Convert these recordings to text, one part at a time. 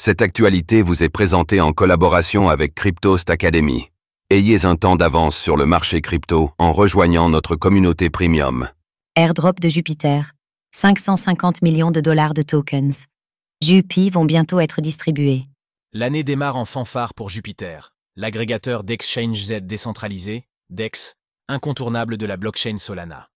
Cette actualité vous est présentée en collaboration avec Cryptost Academy. Ayez un temps d'avance sur le marché crypto en rejoignant notre communauté premium. Airdrop de Jupiter. 550 millions de dollars de tokens. JUPI vont bientôt être distribués. L'année démarre en fanfare pour Jupiter, l'agrégateur d'Exchange Z décentralisé, DEX, incontournable de la blockchain Solana.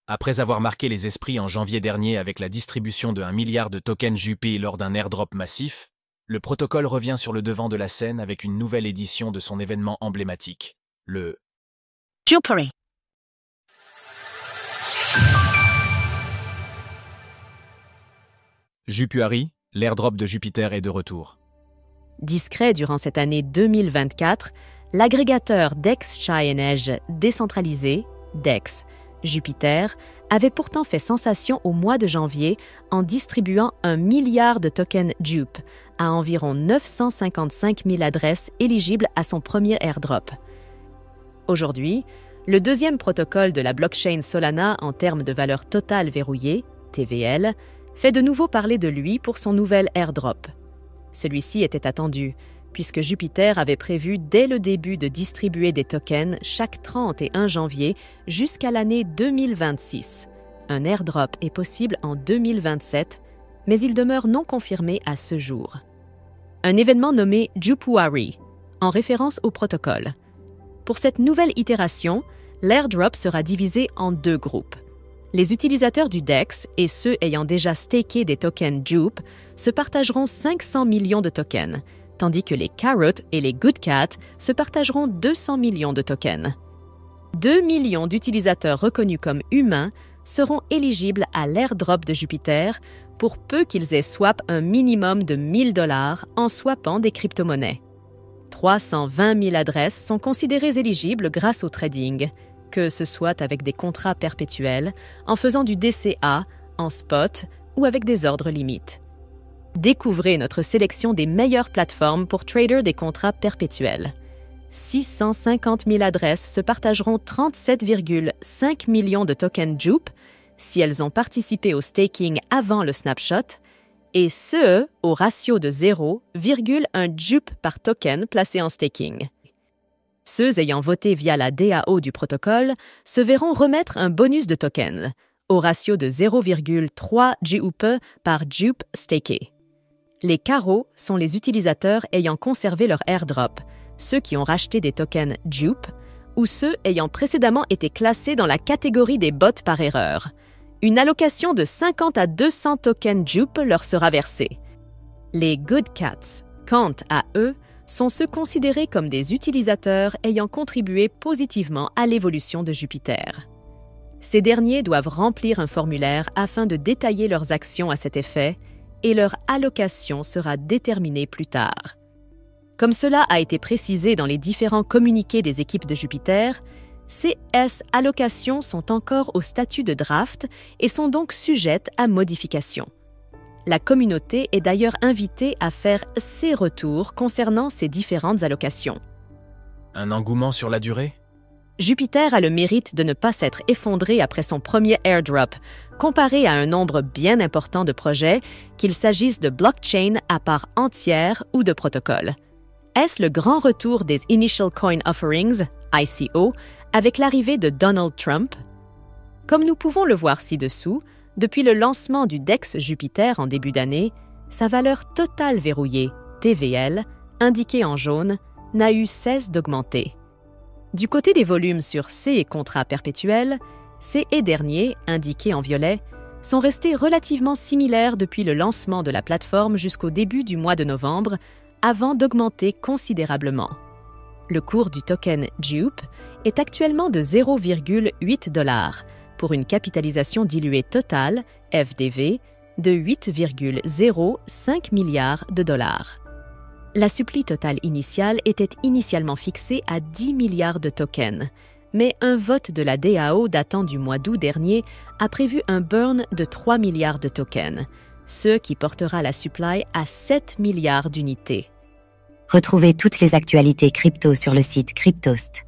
Après avoir marqué les esprits en janvier dernier avec la distribution de 1 milliard de tokens JUPI lors d'un airdrop massif, le protocole revient sur le devant de la scène avec une nouvelle édition de son événement emblématique, le Jupari. Jupuari, l'airdrop de Jupiter est de retour. Discret durant cette année 2024, l'agrégateur d'Exchange décentralisé, DEX, Jupiter, avait pourtant fait sensation au mois de janvier en distribuant 1 milliard de tokens JUP à environ 955 000 adresses éligibles à son premier airdrop. Aujourd'hui, le deuxième protocole de la blockchain Solana en termes de valeur totale verrouillée, TVL, fait de nouveau parler de lui pour son nouvel airdrop. Celui-ci était attendu, puisque Jupiter avait prévu dès le début de distribuer des tokens chaque 31 janvier jusqu'à l'année 2026. Un airdrop est possible en 2027, mais il demeure non confirmé à ce jour. Un événement nommé Jupuari, en référence au protocole. Pour cette nouvelle itération, l'airdrop sera divisé en deux groupes. Les utilisateurs du DEX et ceux ayant déjà staké des tokens JUP se partageront 500 millions de tokens, tandis que les Carrot et les Good Cat se partageront 200 millions de tokens. 2 millions d'utilisateurs reconnus comme humains seront éligibles à l'airdrop de Jupiter pour peu qu'ils aient swap un minimum de 1 000 $ en swappant des crypto-monnaies. 320 000 adresses sont considérées éligibles grâce au trading, que ce soit avec des contrats perpétuels, en faisant du DCA, en spot ou avec des ordres limites. Découvrez notre sélection des meilleures plateformes pour trader des contrats perpétuels. 650 000 adresses se partageront 37,5 millions de tokens JUP si elles ont participé au staking avant le snapshot, et ce, au ratio de 0,1 JUP par token placé en staking. Ceux ayant voté via la DAO du protocole se verront remettre un bonus de tokens, au ratio de 0,3 JUP par JUP staké. Les carreaux sont les utilisateurs ayant conservé leur airdrop, ceux qui ont racheté des tokens JUP, ou ceux ayant précédemment été classés dans la catégorie des bots par erreur. Une allocation de 50 à 200 tokens JUP leur sera versée. Les Good Cats, quant à eux, sont ceux considérés comme des utilisateurs ayant contribué positivement à l'évolution de Jupiter. Ces derniers doivent remplir un formulaire afin de détailler leurs actions à cet effet, et leur allocation sera déterminée plus tard. Comme cela a été précisé dans les différents communiqués des équipes de Jupiter, ces allocations sont encore au statut de draft et sont donc sujettes à modification. La communauté est d'ailleurs invitée à faire ses retours concernant ces différentes allocations. Un engouement sur la durée ? Jupiter a le mérite de ne pas s'être effondré après son premier airdrop, comparé à un nombre bien important de projets, qu'il s'agisse de blockchain à part entière ou de protocoles. Est-ce le grand retour des Initial Coin Offerings, ICO, avec l'arrivée de Donald Trump? Comme nous pouvons le voir ci-dessous, depuis le lancement du DEX Jupiter en début d'année, sa valeur totale verrouillée, TVL, indiquée en jaune, n'a eu cesse d'augmenter. Du côté des volumes sur ces contrats perpétuels, ces derniers, indiqués en violet, sont restés relativement similaires depuis le lancement de la plateforme jusqu'au début du mois de novembre, avant d'augmenter considérablement. Le cours du token JUP est actuellement de 0,8 $, pour une capitalisation diluée totale, FDV, de 8,05 milliards de dollars. La supplie totale initiale était initialement fixée à 10 milliards de tokens, mais un vote de la DAO datant du mois d'août dernier a prévu un burn de 3 milliards de tokens, ce qui portera la supply à 7 milliards d'unités. Retrouvez toutes les actualités crypto sur le site cryptost.fr.